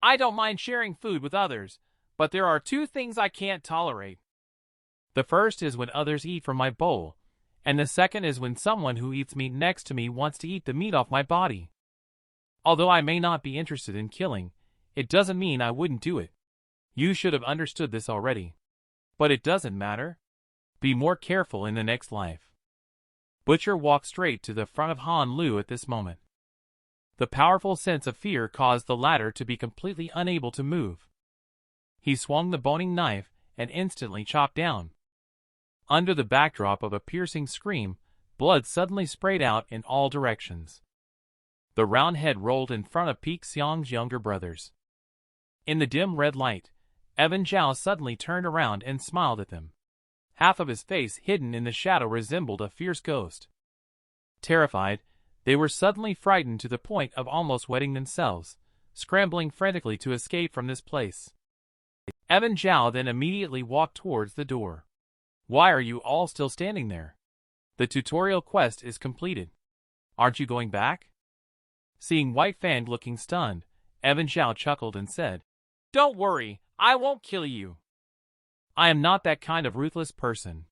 "I don't mind sharing food with others, but there are 2 things I can't tolerate. The first is when others eat from my bowl, and the second is when someone who eats meat next to me wants to eat the meat off my body. Although I may not be interested in killing, it doesn't mean I wouldn't do it. You should have understood this already. But it doesn't matter. Be more careful in the next life." Butcher walked straight to the front of Han Lu at this moment. The powerful sense of fear caused the latter to be completely unable to move. He swung the boning knife and instantly chopped down. Under the backdrop of a piercing scream, blood suddenly sprayed out in all directions. The round head rolled in front of Peak Xiang's younger brothers. In the dim red light, Evan Zhao suddenly turned around and smiled at them. Half of his face hidden in the shadow resembled a fierce ghost. Terrified, they were suddenly frightened to the point of almost wetting themselves, scrambling frantically to escape from this place. Evan Zhao then immediately walked towards the door. Why are you all still standing there? The tutorial quest is completed. Aren't you going back? Seeing White Fang looking stunned, Evan Zhao chuckled and said, Don't worry, I won't kill you. I am not that kind of ruthless person.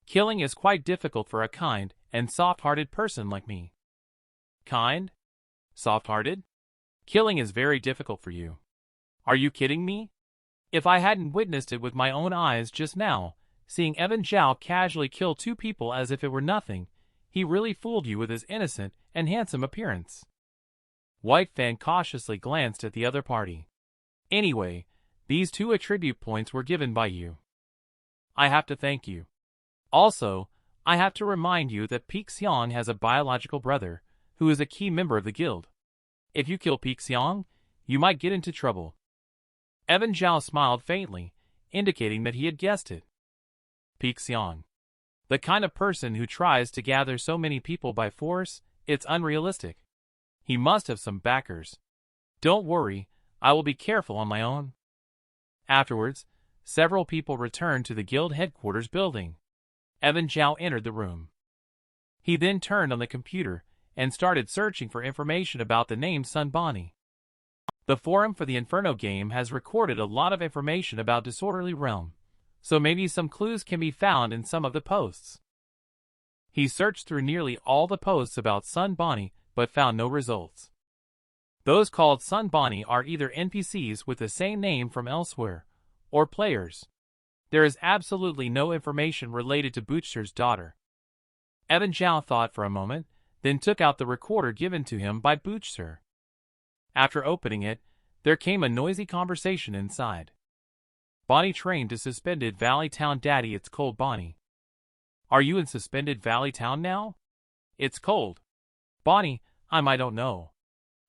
Killing is quite difficult for a kind and soft-hearted person like me. Kind? Soft-hearted? Killing is very difficult for you. Are you kidding me? If I hadn't witnessed it with my own eyes just now, seeing Evan Zhao casually kill 2 people as if it were nothing, he really fooled you with his innocent and handsome appearance. White Fang cautiously glanced at the other party. Anyway, these 2 attribute points were given by you. I have to thank you. Also, I have to remind you that Peak Xiang has a biological brother, who is a key member of the guild. If you kill Peak Xiang, you might get into trouble. Evan Zhao smiled faintly, indicating that he had guessed it. Peak Xiang. The kind of person who tries to gather so many people by force, it's unrealistic. He must have some backers. Don't worry, I will be careful on my own. Afterwards, several people returned to the guild headquarters building. Evan Zhao entered the room. He then turned on the computer and started searching for information about the name Sun Bonnie. The forum for the Inferno game has recorded a lot of information about Disorderly Realm, so maybe some clues can be found in some of the posts. He searched through nearly all the posts about Sun Bonnie but found no results. Those called Sun Bonnie are either NPCs with the same name from elsewhere, or players. There is absolutely no information related to Butcher's daughter. Evan Zhao thought for a moment, then took out the recorder given to him by Butcher. After opening it, there came a noisy conversation inside. Bonnie trained to Suspended Valley Town. Daddy, it's cold. Bonnie. Are you in Suspended Valley Town now? It's cold. Bonnie, I don't know.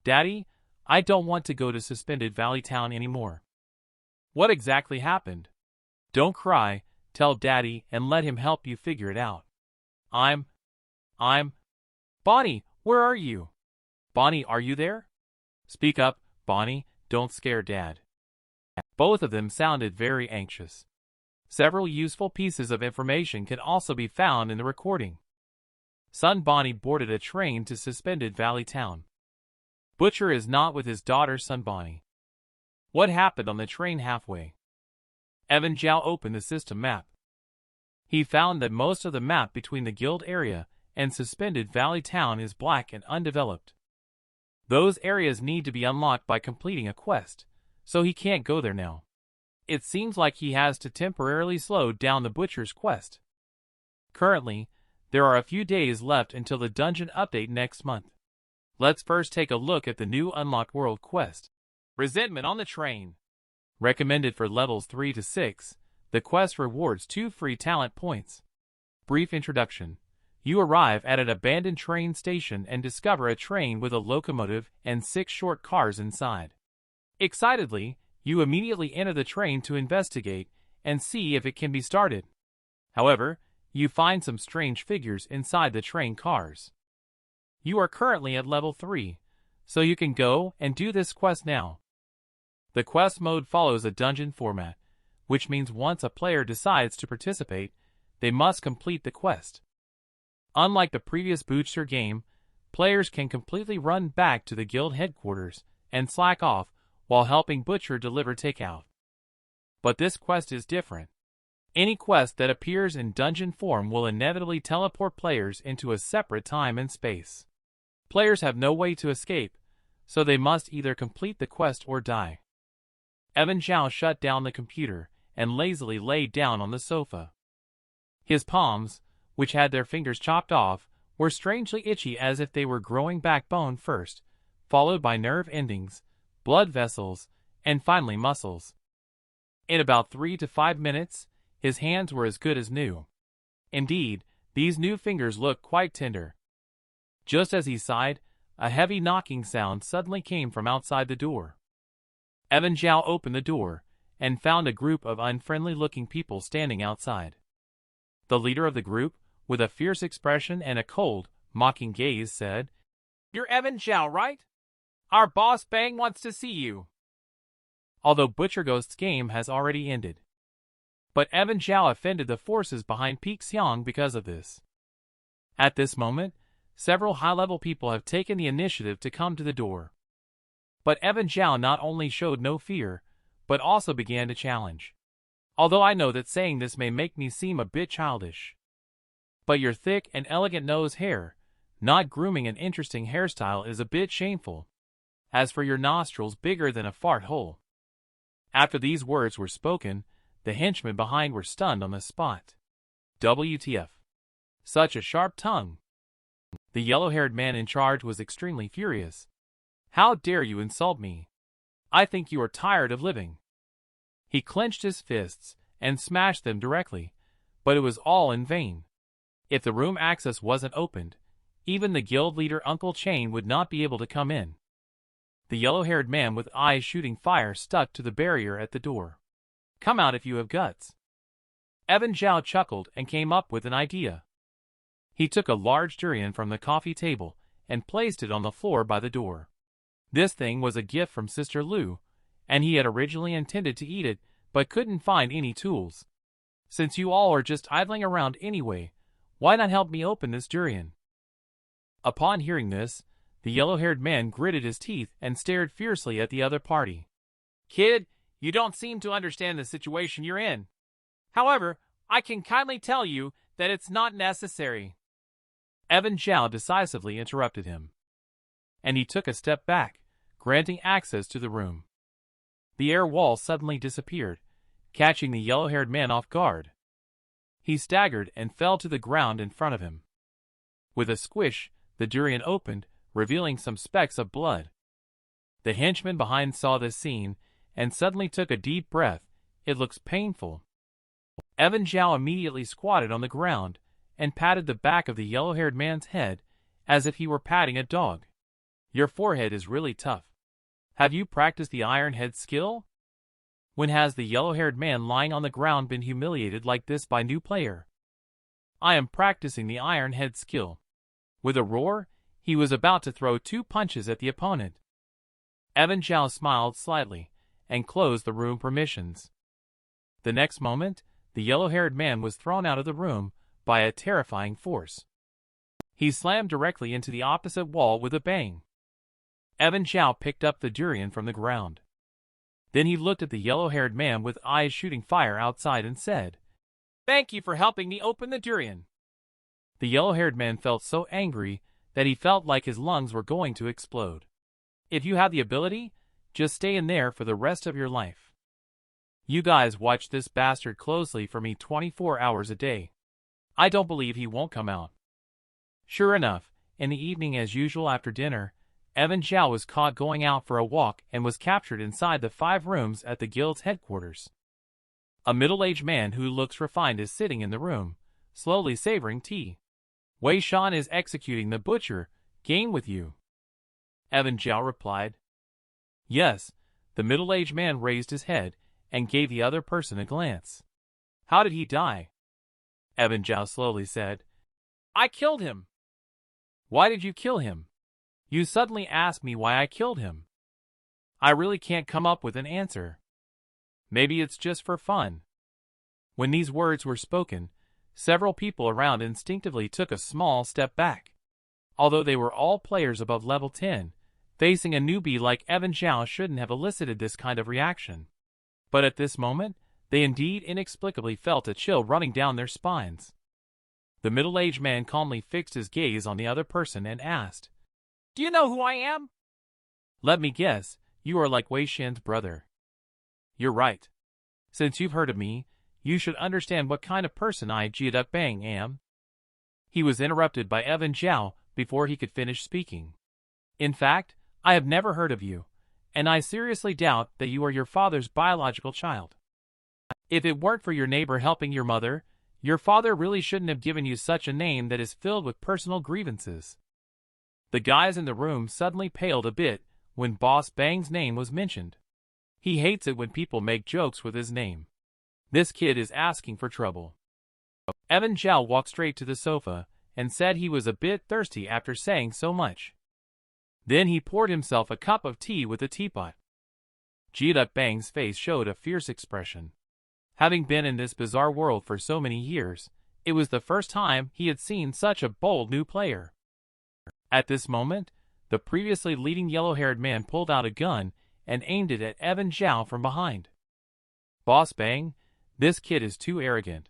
Daddy, I don't want to go to Suspended Valley Town anymore. What exactly happened? Don't cry, tell Daddy and let him help you figure it out. I'm... Bonnie, where are you? Bonnie, are you there? Speak up, Bonnie, don't scare Dad. Both of them sounded very anxious. Several useful pieces of information can also be found in the recording. Sun Bonnie boarded a train to Suspended Valley Town. Butcher is not with his daughter Sun Bonnie. What happened on the train halfway? Evan Zhao opened the system map. He found that most of the map between the guild area and Suspended Valley Town is black and undeveloped. Those areas need to be unlocked by completing a quest, so he can't go there now. It seems like he has to temporarily slow down the Butcher's quest. Currently, there are a few days left until the dungeon update next month. Let's first take a look at the new Unlocked World quest. Resentment on the Train. Recommended for levels 3 to 6, the quest rewards 2 free talent points. Brief introduction. You arrive at an abandoned train station and discover a train with a locomotive and 6 short cars inside. Excitedly, you immediately enter the train to investigate and see if it can be started. However, you find some strange figures inside the train cars. You are currently at level 3, so you can go and do this quest now. The quest mode follows a dungeon format, which means once a player decides to participate, they must complete the quest. Unlike the previous Butcher game, players can completely run back to the guild headquarters and slack off while helping Butcher deliver takeout. But this quest is different. Any quest that appears in dungeon form will inevitably teleport players into a separate time and space. Players have no way to escape, so they must either complete the quest or die. Evan Zhao shut down the computer and lazily lay down on the sofa. His palms, which had their fingers chopped off, were strangely itchy as if they were growing back bone first, followed by nerve endings, blood vessels, and finally muscles. In about 3 to 5 minutes, his hands were as good as new. Indeed, these new fingers looked quite tender. Just as he sighed, a heavy knocking sound suddenly came from outside the door. Evan Zhao opened the door and found a group of unfriendly-looking people standing outside. The leader of the group, with a fierce expression and a cold, mocking gaze, said, "You're Evan Zhao, right? Our boss Bang wants to see you." Although Butcher Ghost's game has already ended. But Evan Zhao offended the forces behind Peak Xiang because of this. At this moment, several high-level people have taken the initiative to come to the door. But Evan Zhao not only showed no fear, but also began to challenge. Although I know that saying this may make me seem a bit childish. But your thick and elegant nose hair, not grooming an interesting hairstyle, is a bit shameful. As for your nostrils bigger than a fart hole. After these words were spoken, the henchmen behind were stunned on the spot. WTF. Such a sharp tongue. The yellow-haired man in charge was extremely furious. How dare you insult me? I think you are tired of living. He clenched his fists and smashed them directly, but it was all in vain. If the room access wasn't opened, even the guild leader Uncle Chain would not be able to come in. The yellow-haired man with eyes shooting fire stuck to the barrier at the door. Come out if you have guts. Evan Zhao chuckled and came up with an idea. He took a large durian from the coffee table and placed it on the floor by the door. This thing was a gift from Sister Lu, and he had originally intended to eat it, but couldn't find any tools. Since you all are just idling around anyway, why not help me open this durian? Upon hearing this, the yellow-haired man gritted his teeth and stared fiercely at the other party. Kid, you don't seem to understand the situation you're in. However, I can kindly tell you that it's not necessary. Evan Zhao decisively interrupted him. And he took a step back, granting access to the room. The air wall suddenly disappeared, catching the yellow-haired man off guard. He staggered and fell to the ground in front of him. With a squish, the durian opened, revealing some specks of blood. The henchman behind saw this scene and suddenly took a deep breath. It looks painful. Evan Zhao immediately squatted on the ground and patted the back of the yellow-haired man's head as if he were patting a dog. Your forehead is really tough. Have you practiced the iron head skill? When has the yellow-haired man lying on the ground been humiliated like this by new player? I am practicing the iron head skill. With a roar, he was about to throw 2 punches at the opponent. Evan Zhao smiled slightly and closed the room permissions. The next moment, the yellow-haired man was thrown out of the room by a terrifying force. He slammed directly into the opposite wall with a bang. Evan Zhao picked up the durian from the ground. Then he looked at the yellow-haired man with eyes shooting fire outside and said, "Thank you for helping me open the durian." The yellow-haired man felt so angry that he felt like his lungs were going to explode. If you have the ability, just stay in there for the rest of your life. You guys watch this bastard closely for me 24 hours a day. I don't believe he won't come out. Sure enough, in the evening as usual after dinner, Evan Zhao was caught going out for a walk and was captured inside the 5 rooms at the guild's headquarters. A middle-aged man who looks refined is sitting in the room, slowly savoring tea. Wei Shan is executing the butcher game with you. Evan Zhao replied. Yes, the middle-aged man raised his head and gave the other person a glance. How did he die? Evan Zhao slowly said. I killed him. Why did you kill him? You suddenly asked me why I killed him. I really can't come up with an answer. Maybe it's just for fun. When these words were spoken, several people around instinctively took a small step back. Although they were all players above level 10, facing a newbie like Evan Zhao shouldn't have elicited this kind of reaction. But at this moment, they indeed inexplicably felt a chill running down their spines. The middle-aged man calmly fixed his gaze on the other person and asked, Do you know who I am? Let me guess, you are like Wei Shan's brother. You're right. Since you've heard of me, you should understand what kind of person I, Jiaduk Bang, am. He was interrupted by Evan Zhao before he could finish speaking. In fact, I have never heard of you, and I seriously doubt that you are your father's biological child. If it weren't for your neighbor helping your mother, your father really shouldn't have given you such a name that is filled with personal grievances. The guys in the room suddenly paled a bit when Boss Bang's name was mentioned. He hates it when people make jokes with his name. This kid is asking for trouble. Evan Zhao walked straight to the sofa and said he was a bit thirsty after saying so much. Then he poured himself a cup of tea with a teapot. Jia Bang's face showed a fierce expression. Having been in this bizarre world for so many years, it was the first time he had seen such a bold new player. At this moment, the previously leading yellow-haired man pulled out a gun and aimed it at Evan Zhao from behind. Boss Bang, this kid is too arrogant.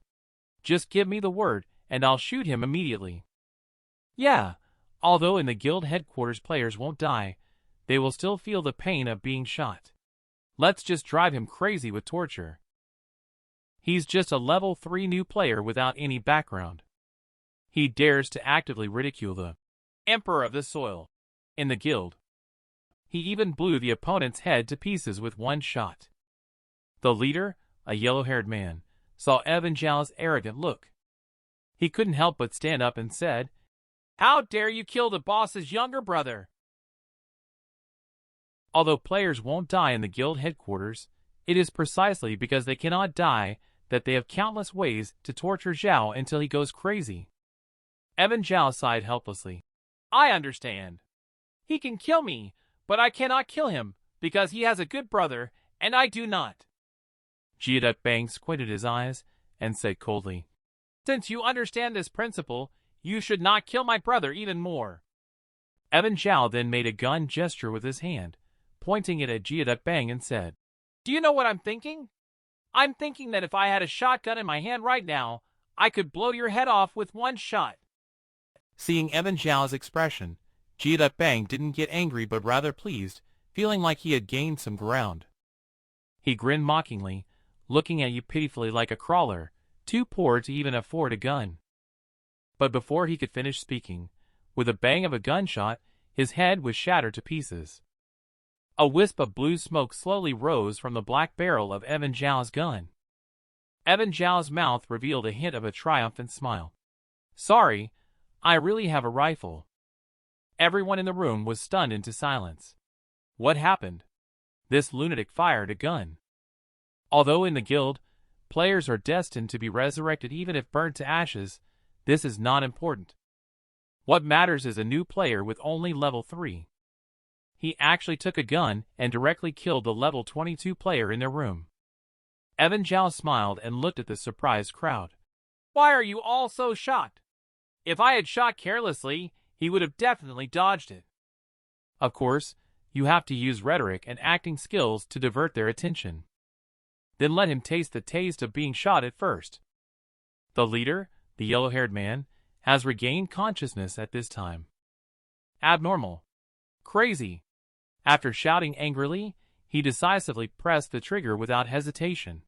Just give me the word and I'll shoot him immediately. Yeah, although in the guild headquarters players won't die, they will still feel the pain of being shot. Let's just drive him crazy with torture. He's just a level 3 new player without any background. He dares to actively ridicule the Emperor of the Soil in the guild. He even blew the opponent's head to pieces with one shot. The leader, a yellow-haired man, saw Evan Zhao's arrogant look. He couldn't help but stand up and said, "How dare you kill the boss's younger brother?" Although players won't die in the guild headquarters, it is precisely because they cannot die that they have countless ways to torture Zhao until he goes crazy. Evan Zhao sighed helplessly. I understand. He can kill me, but I cannot kill him because he has a good brother and I do not. Jia Bang squinted his eyes and said coldly, "Since you understand this principle, you should not kill my brother even more." Evan Zhao then made a gun gesture with his hand, pointing it at Jia Bang and said, "Do you know what I'm thinking? I'm thinking that if I had a shotgun in my hand right now, I could blow your head off with one shot." Seeing Evan Zhao's expression, Jia Bang didn't get angry but rather pleased, feeling like he had gained some ground. He grinned mockingly, looking at you pitifully like a crawler, too poor to even afford a gun. But before he could finish speaking, with a bang of a gunshot, his head was shattered to pieces. A wisp of blue smoke slowly rose from the black barrel of Evan Zhao's gun. Evan Zhao's mouth revealed a hint of a triumphant smile. "Sorry, I really have a rifle." Everyone in the room was stunned into silence. What happened? This lunatic fired a gun. Although in the guild, players are destined to be resurrected even if burnt to ashes, this is not important. What matters is a new player with only level 3. He actually took a gun and directly killed the level 22 player in their room. Evan Zhao smiled and looked at the surprised crowd. "Why are you all so shocked? If I had shot carelessly, he would have definitely dodged it." Of course, you have to use rhetoric and acting skills to divert their attention. Then let him taste the taste of being shot at first. The leader, the yellow-haired man, has regained consciousness at this time. Abnormal. Crazy. After shouting angrily, he decisively pressed the trigger without hesitation.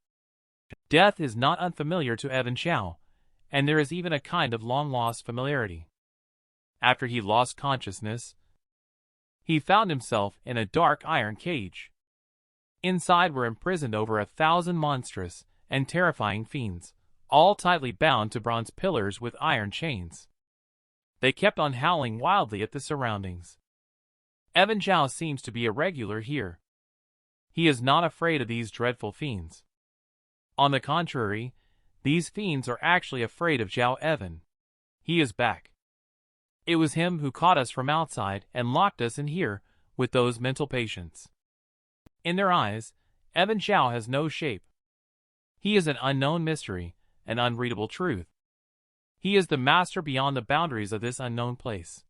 Death is not unfamiliar to Evan Zhao, and there is even a kind of long-lost familiarity. After he lost consciousness, he found himself in a dark iron cage. Inside were imprisoned over 1,000 monstrous and terrifying fiends, all tightly bound to bronze pillars with iron chains. They kept on howling wildly at the surroundings. Evan Zhao seems to be a regular here. He is not afraid of these dreadful fiends. On the contrary, these fiends are actually afraid of Zhao Evan. He is back. It was him who caught us from outside and locked us in here with those mental patients. In their eyes, Evan Zhao has no shape. He is an unknown mystery, an unreadable truth. He is the master beyond the boundaries of this unknown place.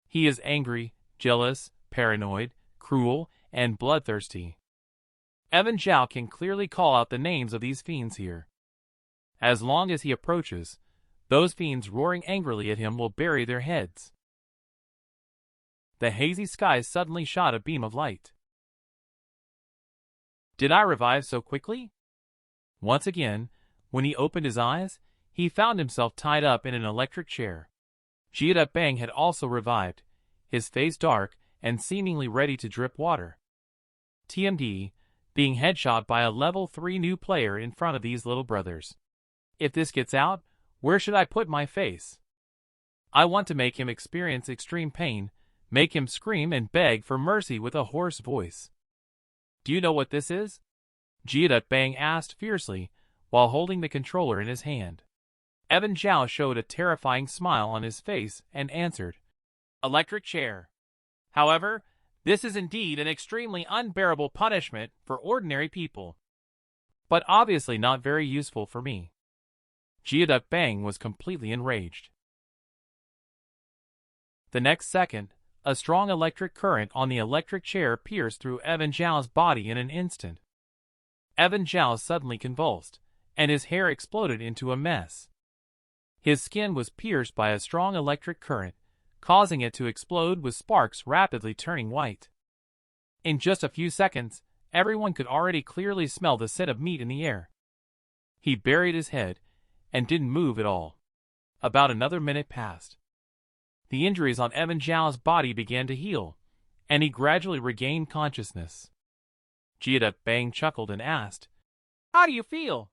He is angry, jealous, paranoid, cruel, and bloodthirsty. Evan Zhao can clearly call out the names of these fiends here. As long as he approaches, those fiends roaring angrily at him will bury their heads. The hazy sky suddenly shot a beam of light. Did I revive so quickly? Once again, when he opened his eyes, he found himself tied up in an electric chair. Jia Bang had also revived, his face dark and seemingly ready to drip water. TMD, being headshot by a level 3 new player in front of these little brothers. If this gets out, where should I put my face? I want to make him experience extreme pain, make him scream and beg for mercy with a hoarse voice. Do you know what this is? Bang asked fiercely, while holding the controller in his hand. Evan Zhao showed a terrifying smile on his face and answered, Electric chair. However, this is indeed an extremely unbearable punishment for ordinary people. But obviously not very useful for me. Bang was completely enraged. The next second, a strong electric current on the electric chair pierced through Evan Zhao's body in an instant. Evan Zhao suddenly convulsed, and his hair exploded into a mess. His skin was pierced by a strong electric current, causing it to explode with sparks rapidly turning white. In just a few seconds, everyone could already clearly smell the scent of meat in the air. He buried his head and didn't move at all. About another minute passed. The injuries on Evan Zhao's body began to heal, and he gradually regained consciousness. Bang chuckled and asked, How do you feel?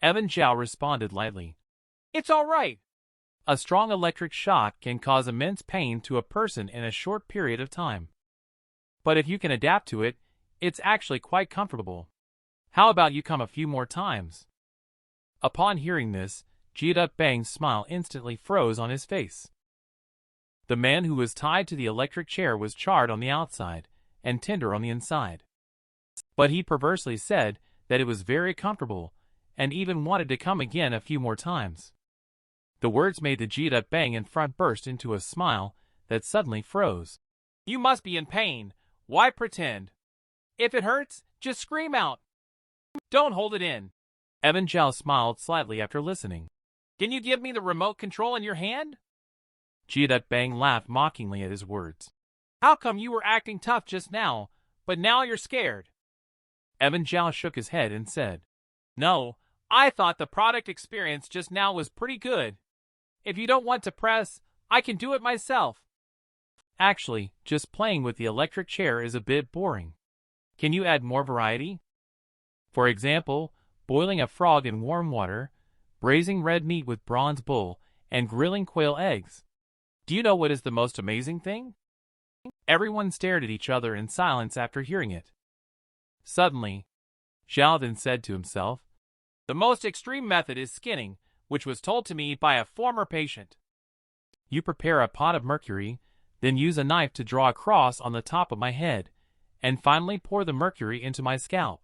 Evan Zhao responded lightly, It's all right. A strong electric shock can cause immense pain to a person in a short period of time. But if you can adapt to it, it's actually quite comfortable. How about you come a few more times? Upon hearing this, Bang's smile instantly froze on his face. The man who was tied to the electric chair was charred on the outside and tender on the inside. But he perversely said that it was very comfortable and even wanted to come again a few more times. The words made the Bang in front burst into a smile that suddenly froze. You must be in pain. Why pretend? If it hurts, just scream out. Don't hold it in. Evan Zhao smiled slightly after listening. Can you give me the remote control in your hand? Bang laughed mockingly at his words. How come you were acting tough just now, but now you're scared? Evan Zhao shook his head and said, No, I thought the product experience just now was pretty good. If you don't want to press, I can do it myself. Actually, just playing with the electric chair is a bit boring. Can you add more variety? For example, boiling a frog in warm water, braising red meat with bronze bull, and grilling quail eggs. Do you know what is the most amazing thing? Everyone stared at each other in silence after hearing it. Suddenly, Zhao then said to himself, The most extreme method is skinning, which was told to me by a former patient. You prepare a pot of mercury, then use a knife to draw a cross on the top of my head, and finally pour the mercury into my scalp.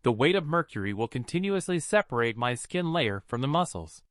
The weight of mercury will continuously separate my skin layer from the muscles.